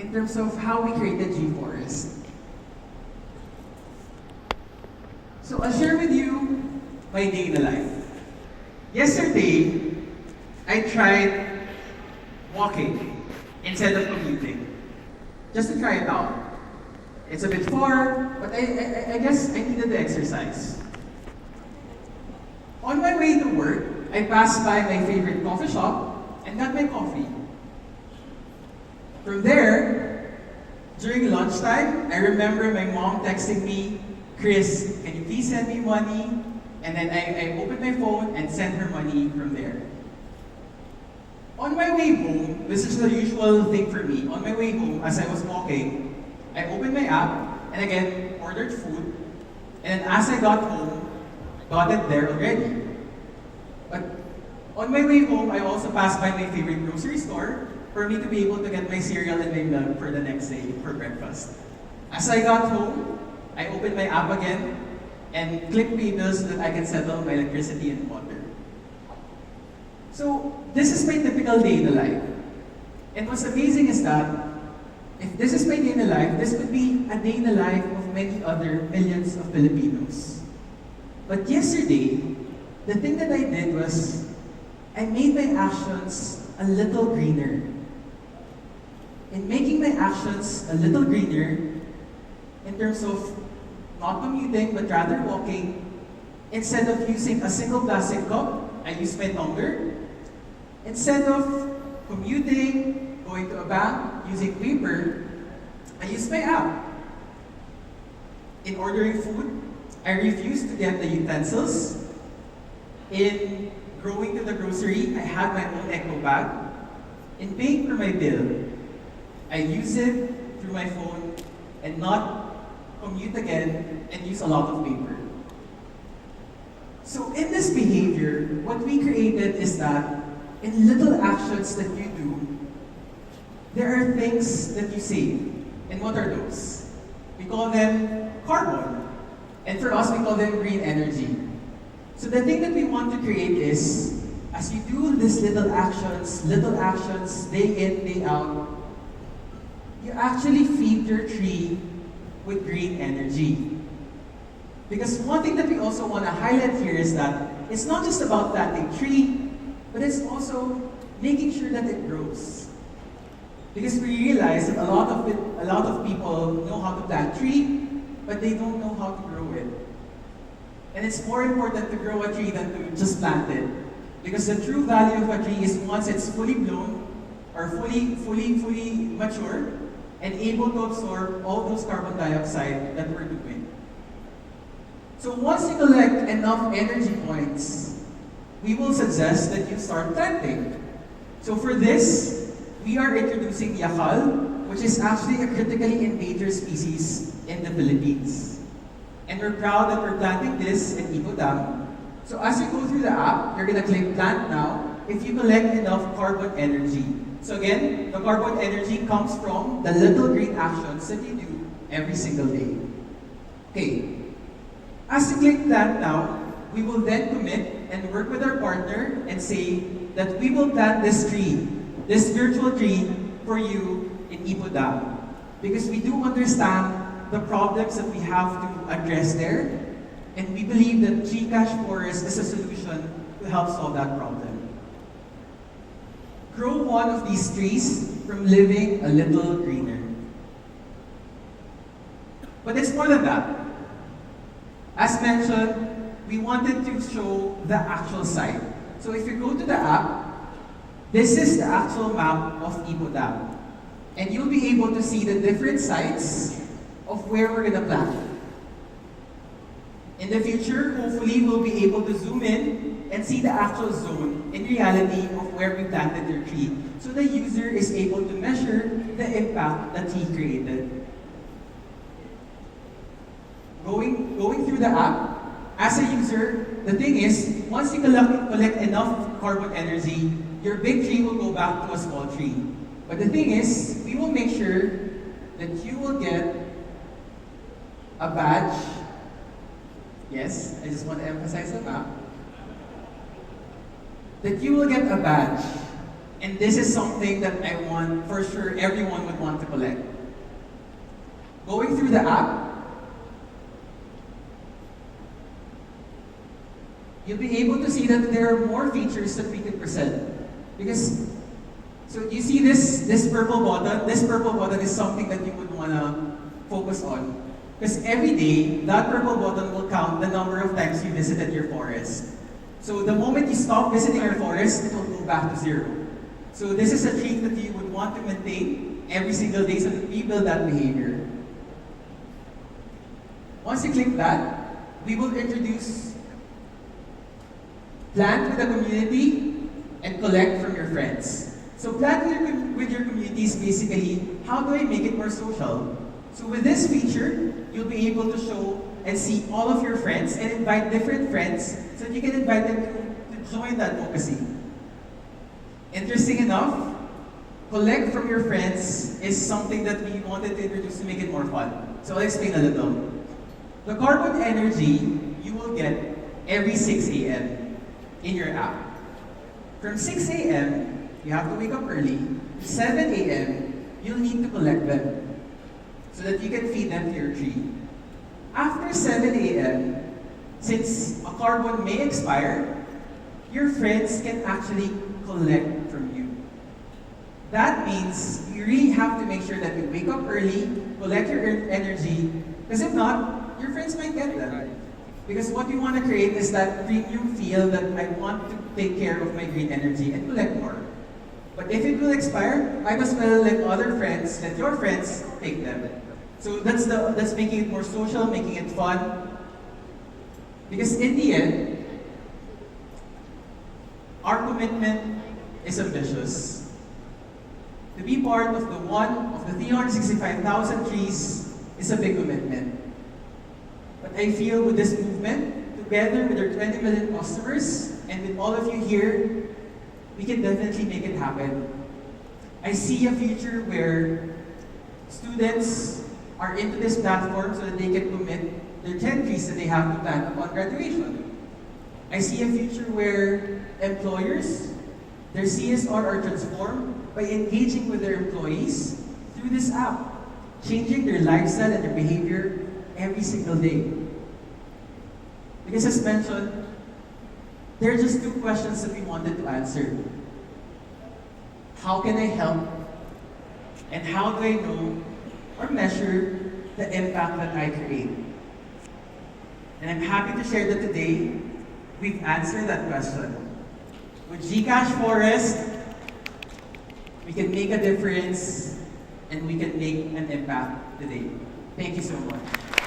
in terms of how we created G Forest. So I'll share with you my day in the life. Yesterday, I tried walking instead of commuting, just to try it out. It's a bit far, but I guess I needed the exercise. On my way to work, I passed by my favorite coffee shop and got my coffee. From there, during lunchtime, I remember my mom texting me, Chris, can you please send me money? And then I opened my phone and sent her money from there. On my way home, this is the usual thing for me. On my way home, as I was walking, I opened my app and again ordered food. And then as I got home, got it there already. But on my way home, I also passed by my favorite grocery store for me to be able to get my cereal and my milk for the next day for breakfast. As I got home, I opened my app again and clicked pay bills so that I can settle my electricity and water. So this is my typical day in the life. And what's amazing is that if this is my day in the life, this could be a day in the life of many other millions of Filipinos. But yesterday, the thing that I did was I made my actions a little greener. In making my actions a little greener, in terms of not commuting but rather walking, instead of using a single plastic cup, I used my tumbler. Instead of commuting, going to a bank, using paper, I used my app. In ordering food, I refused to get the utensils. In going to the grocery, I had my own eco bag. In paying for my bill, I use it through my phone and not commute again and use a lot of paper. So in this behavior, what we created is that in little actions that you do, there are things that you save. And what are those? We call them carbon. And for us, we call them green energy. So the thing that we want to create is, as you do these little actions, day in, day out, you actually feed your tree with green energy. Because one thing that we also want to highlight here is that it's not just about planting tree, but it's also making sure that it grows. Because we realize that a lot of people know how to plant tree, but they don't know how to grow it. And it's more important to grow a tree than to just plant it. Because the true value of a tree is once it's fully blown, or fully mature, and able to absorb all those carbon dioxide that we're doing. So once you collect enough energy points, we will suggest that you start planting. So for this, we are introducing yakal, which is actually a critically endangered species in the Philippines. And we're proud that we're planting this in Ipo Dam. So as you go through the app, you're gonna click plant now if you collect enough carbon energy. So again, the carbon energy comes from the little green actions that you do every single day. Okay, as you click plant now, we will then commit and work with our partner and say that we will plant this tree, this virtual tree for you in Ipo Dam. Because we do understand the problems that we have to address there, and we believe that Gcash Forest is a solution to help solve that problem. Grow one of these trees from living a little greener. But it's more than that. As mentioned, we wanted to show the actual site. So if you go to the app, this is the actual map of Ipo Dam. And you'll be able to see the different sites of where we're gonna plant. In the future, hopefully we'll be able to zoom in and see the actual zone in reality of where we planted their tree. So the user is able to measure the impact that he created. Going through the app, as a user, the thing is, once you collect enough carbon energy, your big tree will go back to a small tree. But the thing is, we will make sure that you will get a badge. Yes, I just want to emphasize the map. That you will get a badge And this is something that I want, for sure, everyone would want to collect. Going through the app, you'll be able to see that there are more features that we can present. Because, so you see this purple button? This purple button is something that you would want to focus on. Because every day, that purple button will count the number of times you visited your forest. So the moment you stop visiting your forest, it will go back to 0. So this is a trait that you would want to maintain every single day so that we build that behavior. Once you click that, we will introduce plant with the community and collect from your friends. So plant with your community is basically, how do I make it more social? So with this feature, you'll be able to show and see all of your friends and invite different friends so that you can invite them to join that advocacy. Interesting enough, collect from your friends is something that we wanted to introduce to make it more fun. So I'll explain a little. The carbon energy you will get every 6 a.m. in your app. From 6 a.m., you have to wake up early. 7 a.m., you'll need to collect them so that you can feed them to your tree. After 7 a.m., since a carbon may expire, your friends can actually collect from you. That means you really have to make sure that you wake up early, collect your energy, because if not, your friends might get them. Because what we want to create is that premium feel that I want to take care of my green energy and collect more. But if it will expire, might as well let other friends, let your friends take them. So that's making it more social, making it fun. Because in the end, our commitment is ambitious. To be part of the 365,000 trees is a big commitment. But I feel with this movement, together with our 20 million customers, and with all of you here, we can definitely make it happen. I see a future where students are into this platform so that they can commit their 10 trees that they have to plant upon graduation. I see a future where employers, their CSR are transformed by engaging with their employees through this app, changing their lifestyle and their behavior every single day. Because as mentioned, there are just 2 questions that we wanted to answer. How can I help? And how do I know or measure the impact that I create? And I'm happy to share that today, we've answered that question. With Gcash Forest, we can make a difference and we can make an impact today. Thank you so much.